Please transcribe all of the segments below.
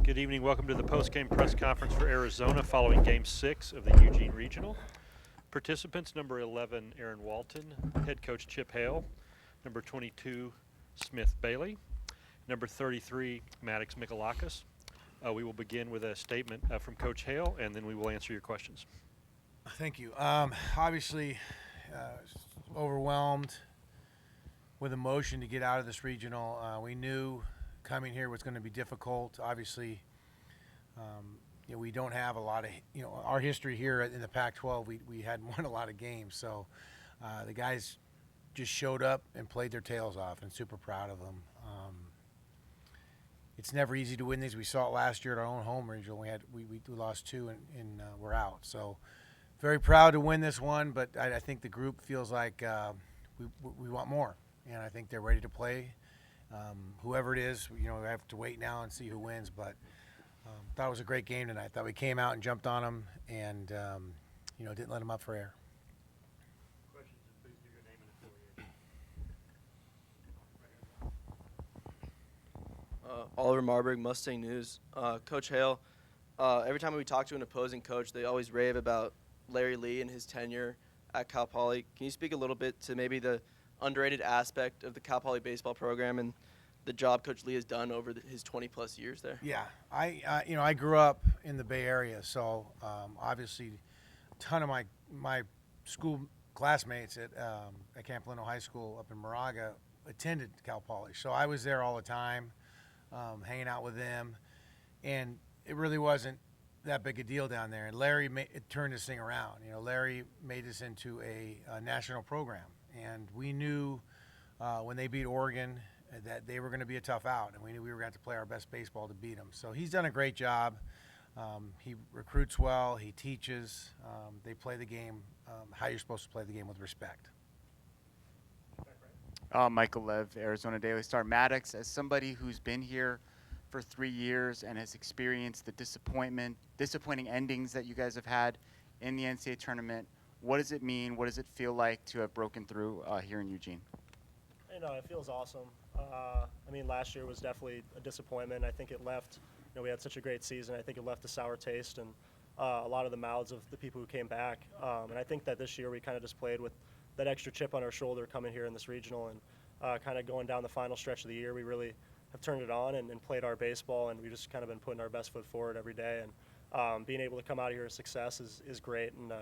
Good evening. Welcome to the post-game press conference for Arizona following Game 6 of the Eugene Regional. Participants, number 11, Aaron Walton, head coach Chip Hale, number 22, Smith Bailey, number 33, Maddox Michalakis. We will begin with a statement from Coach Hale, and then we will answer your questions. Thank you. Obviously, overwhelmed with emotion to get out of this regional. We knew coming here was going to be difficult. Obviously, we don't have a lot of, our history here in the Pac-12, we hadn't won a lot of games. So the guys just showed up and played their tails off, and super proud of them. It's never easy to win these. We saw it last year at our own home regional. We lost 2 and we're out. So very proud to win this one, but I think the group feels like we want more, and I think they're ready to play. Whoever it is, we have to wait now and see who wins, but thought it was a great game tonight. Thought we came out and jumped on them and, didn't let them up for air. Questions, and please give your name and affiliation. Oliver Marburg, Mustang News. Coach Hale, every time we talk to an opposing coach, they always rave about Larry Lee and his tenure at Cal Poly. Can you speak a little bit to maybe the underrated aspect of the Cal Poly baseball program and the job Coach Lee has done over his 20-plus years there? Yeah, I grew up in the Bay Area, so obviously a ton of my school classmates at Campolino High School up in Moraga attended Cal Poly. So I was there all the time, hanging out with them, and it really wasn't that big a deal down there. And Larry turned this thing around. Larry made this into a national program, and we knew when they beat Oregon that they were going to be a tough out, and we knew we were going to have to play our best baseball to beat them. So he's done a great job. He recruits well. He teaches. They play the game how you're supposed to play the game, with respect. Michael Lev, Arizona Daily Star. Maddox, as somebody who's been here for 3 years and has experienced the disappointing endings that you guys have had in the NCAA tournament, what does it mean? What does it feel like to have broken through here in Eugene? It feels awesome. Last year was definitely a disappointment. I think it left, we had such a great season. I think it left a sour taste in a lot of the mouths of the people who came back. And I think that this year we kind of just played with that extra chip on our shoulder coming here in this regional, and kind of going down the final stretch of the year. We really have turned it on and played our baseball, and we've just kind of been putting our best foot forward every day. And being able to come out of here with success is great, and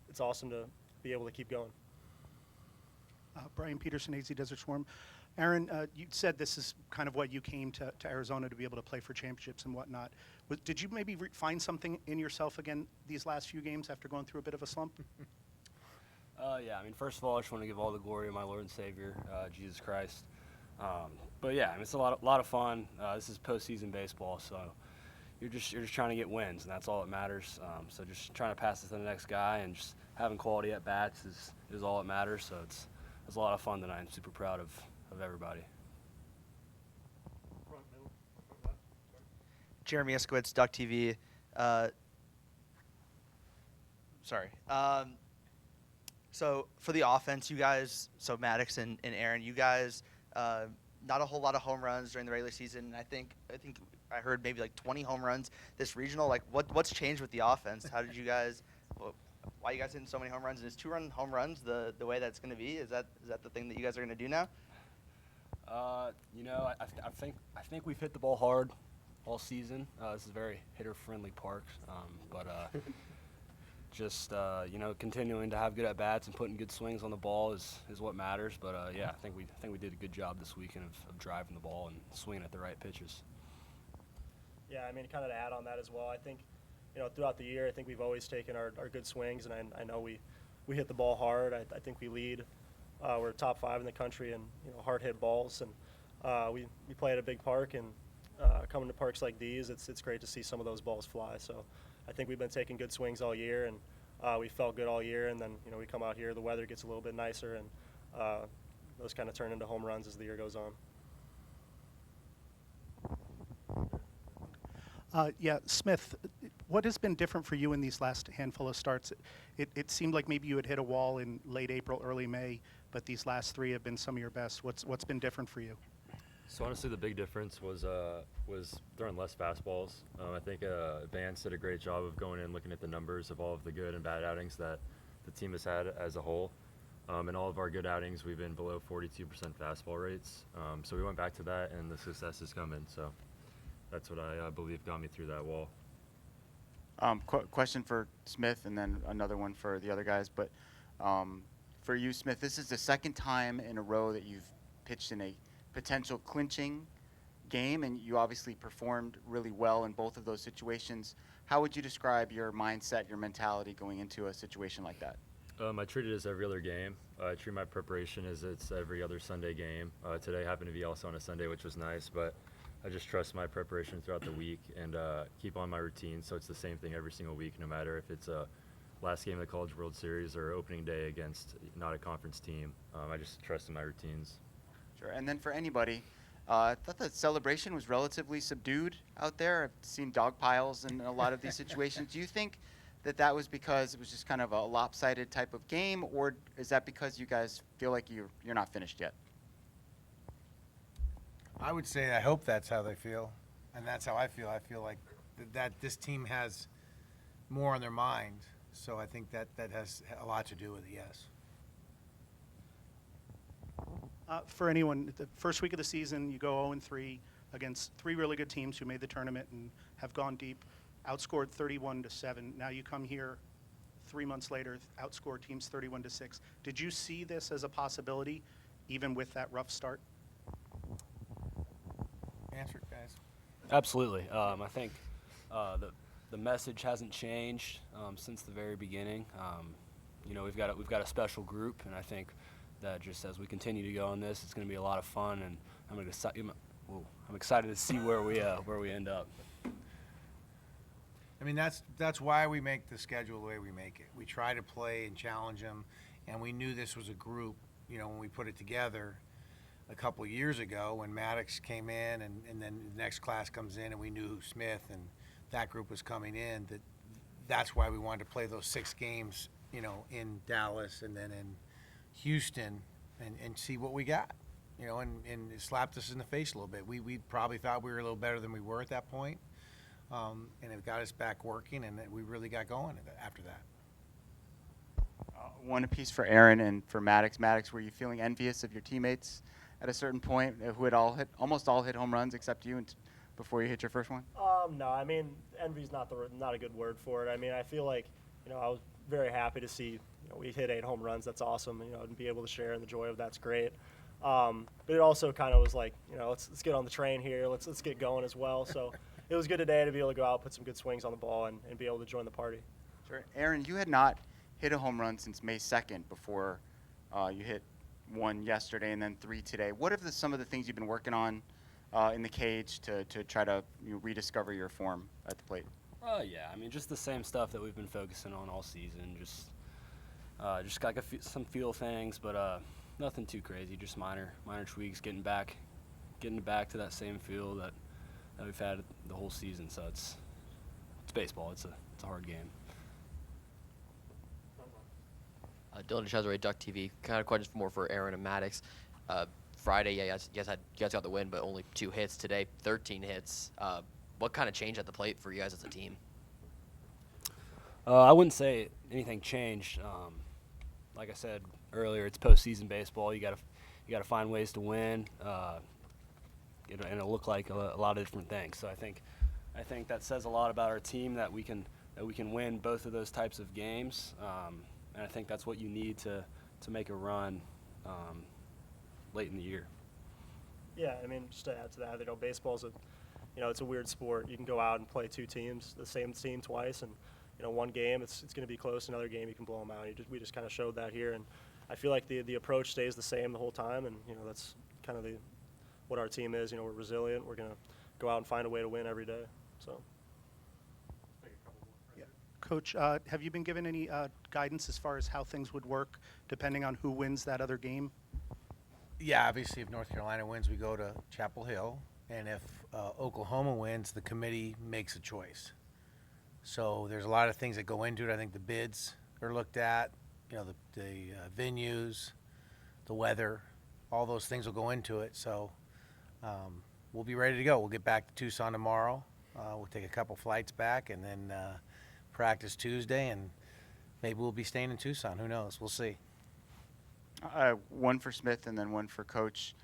it's awesome to be able to keep going. Brian Peterson, AZ Desert Swarm. Aaron, you said this is kind of what you came to Arizona to be able to play for championships and whatnot. Did you maybe find something in yourself again these last few games after going through a bit of a slump? First of all, I just want to give all the glory to my Lord and Savior, Jesus Christ. It's a lot of fun. This is postseason baseball, so you're just trying to get wins, and that's all that matters. So just trying to pass it to the next guy and just having quality at bats is all that matters. So it's a lot of fun tonight. I'm super proud of everybody. Front, middle, front left. Jeremy Iskowitz, Duck TV. So for the offense, you guys, so Maddox and Aaron, you guys, not a whole lot of home runs during the regular season. And I think I heard maybe like 20 home runs this regional. Like, what's changed with the offense? How did you guys? Why you guys hitting so many home runs? And is 2-run home runs the way that's going to be? Is that the thing that you guys are going to do now? I think we've hit the ball hard all season. This is a very hitter-friendly park, continuing to have good at bats and putting good swings on the ball is what matters. But I think we did a good job this weekend of driving the ball and swinging at the right pitches. Yeah, kind of to add on that as well, I think, throughout the year, I think we've always taken our good swings, and I know we hit the ball hard. I think we lead. We're top 5 in the country in hard hit balls, and we play at a big park, and coming to parks like these, it's great to see some of those balls fly. So I think we've been taking good swings all year, and we felt good all year. And then we come out here, the weather gets a little bit nicer, and those kind of turn into home runs as the year goes on. Smith, what has been different for you in these last handful of starts? It seemed like maybe you had hit a wall in late April, early May, but these last 3 have been some of your best. What's been different for you? So honestly, the big difference was throwing less fastballs. I think Vance did a great job of going in, looking at the numbers of all of the good and bad outings that the team has had as a whole. In all of our good outings, we've been below 42% fastball rates. So we went back to that, and the success is coming. So that's what I believe got me through that wall. Question for Smith, and then another one for the other guys. But for you, Smith, this is the second time in a row that you've pitched in a potential clinching game, and you obviously performed really well in both of those situations. How would you describe your mindset, your mentality going into a situation like that? I treat it as every other game. I treat my preparation as it's every other Sunday game. Today happened to be also on a Sunday, which was nice, but I just trust my preparation throughout the week and keep on my routine. So it's the same thing every single week, no matter if it's a last game of the College World Series or opening day against not a conference team. I just trust in my routines. Sure. And then for anybody, I thought the celebration was relatively subdued out there. I've seen dog piles in a lot of these situations. Do you think that was because it was just kind of a lopsided type of game, or is that because you guys feel like you're not finished yet? I would say I hope that's how they feel, and that's how I feel. I feel like that this team has more on their mind, so I think that has a lot to do with it, yes. For anyone, the first week of the season, you go 0-3 against 3 really good teams who made the tournament and have gone deep, outscored 31-7. Now you come here 3 months later, outscore teams 31-6. Did you see this as a possibility, even with that rough start? Answer it, guys. Absolutely. I think the message hasn't changed since the very beginning. We've got a special group, and I think that just as we continue to go on this, it's going to be a lot of fun, and I'm excited to see where we end up. I mean, that's why we make the schedule the way we make it. We try to play and challenge them, and we knew this was a group, when we put it together a couple of years ago when Maddox came in and then the next class comes in and we knew Smith and that group was coming in, that's why we wanted to play those 6 games, in Dallas and then in Houston and see what we got, and it slapped us in the face a little bit. We probably thought we were a little better than we were at that point. And it got us back working, and we really got going after that. One apiece for Aaron and for Maddox. Maddox, were you feeling envious of your teammates at a certain point who had almost all hit home runs except you before you hit your first one? No, I mean, envy's not a good word for it. I mean, I feel like, I was very happy to see, we hit 8 home runs. That's awesome. And be able to share in the joy of that's great. But it also kind of was like, let's get on the train here. Let's get going as well. So it was good today to be able to go out, put some good swings on the ball, and be able to join the party. Sure. Aaron, you had not hit a home run since May 2nd before you hit 1 yesterday and then 3 today. What are some of the things you've been working on in the cage to try to rediscover your form at the plate? Yeah, I mean, just the same stuff that we've been focusing on all season. Just got some feel things, but nothing too crazy. Just minor tweaks, getting back to that same feel that we've had the whole season. So it's baseball. It's a hard game. Dylan Cesare, Duck TV. Kind of question more for Aaron and Maddox. Friday, you guys got the win, but only 2 hits today. 13 hits. What kind of changed at the plate for you guys as a team? I wouldn't say anything changed. Like I said earlier, it's postseason baseball. You gotta find ways to win. And it'll look like a lot of different things. So I think that says a lot about our team that we can win both of those types of games. And I think that's what you need to make a run late in the year. Yeah, I mean, just to add to that, baseball's it's a weird sport. You can go out and play 2 teams, the same team twice, and one game it's going to be close. Another game you can blow them out. We just kind of showed that here, and I feel like the approach stays the same the whole time, and that's kind of what our team is. We're resilient. We're going to go out and find a way to win every day. So. Yeah. Coach, have you been given any guidance as far as how things would work depending on who wins that other game? Yeah, obviously, if North Carolina wins, we go to Chapel Hill, and if Oklahoma wins, the committee makes a choice. So there's a lot of things that go into it. I think the bids are looked at, the venues, the weather, all those things will go into it. So we'll be ready to go. We'll get back to Tucson tomorrow. We'll take a couple flights back and then practice Tuesday, and maybe we'll be staying in Tucson. Who knows? We'll see. One for Smith and then one for Coach.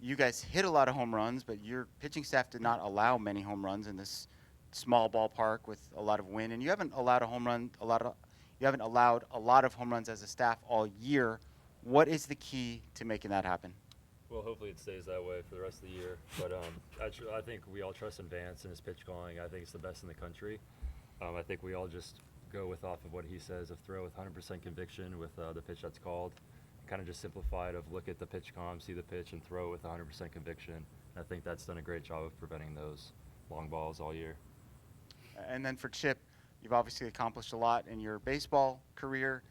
You guys hit a lot of home runs, but your pitching staff did not allow many home runs in this small ballpark with a lot of wind, and you haven't allowed a lot of home runs as a staff all year. What is the key to making that happen? Well, hopefully it stays that way for the rest of the year. But I think we all trust in Vance and his pitch calling. I think it's the best in the country. I think we all just go off of what he says, of throw with 100% conviction with the pitch that's called. Kind of just simplified of look at the pitch comm, see the pitch, and throw with 100% conviction. I think that's done a great job of preventing those long balls all year. And then for Chip, you've obviously accomplished a lot in your baseball career.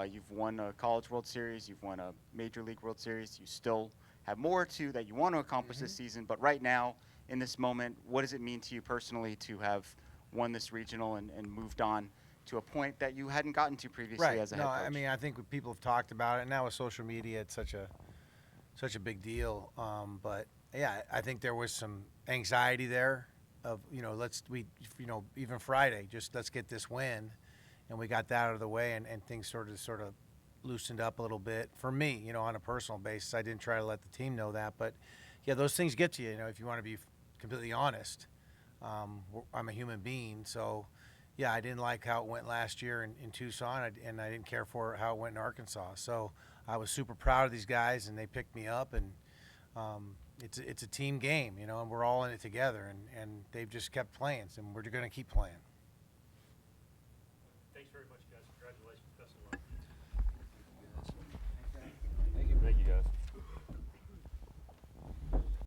You've won a College World Series. You've won a Major League World Series. You still have more that you want to accomplish this season. But right now, in this moment, what does it mean to you personally to have won this regional and moved on to a point that you hadn't gotten to previously as a head coach? I mean, I think people have talked about it. Now with social media, it's such a big deal. But yeah, I think there was some anxiety there of, even Friday, just let's get this win. And we got that out of the way, and things sort of loosened up a little bit for me, on a personal basis. I didn't try to let the team know that, but yeah, those things get to you, if you want to be completely honest. I'm a human being, so yeah, I didn't like how it went last year in Tucson, and I didn't care for how it went in Arkansas. So I was super proud of these guys, and they picked me up, and it's a team game, and we're all in it together, and they've just kept playing, and we're going to keep playing.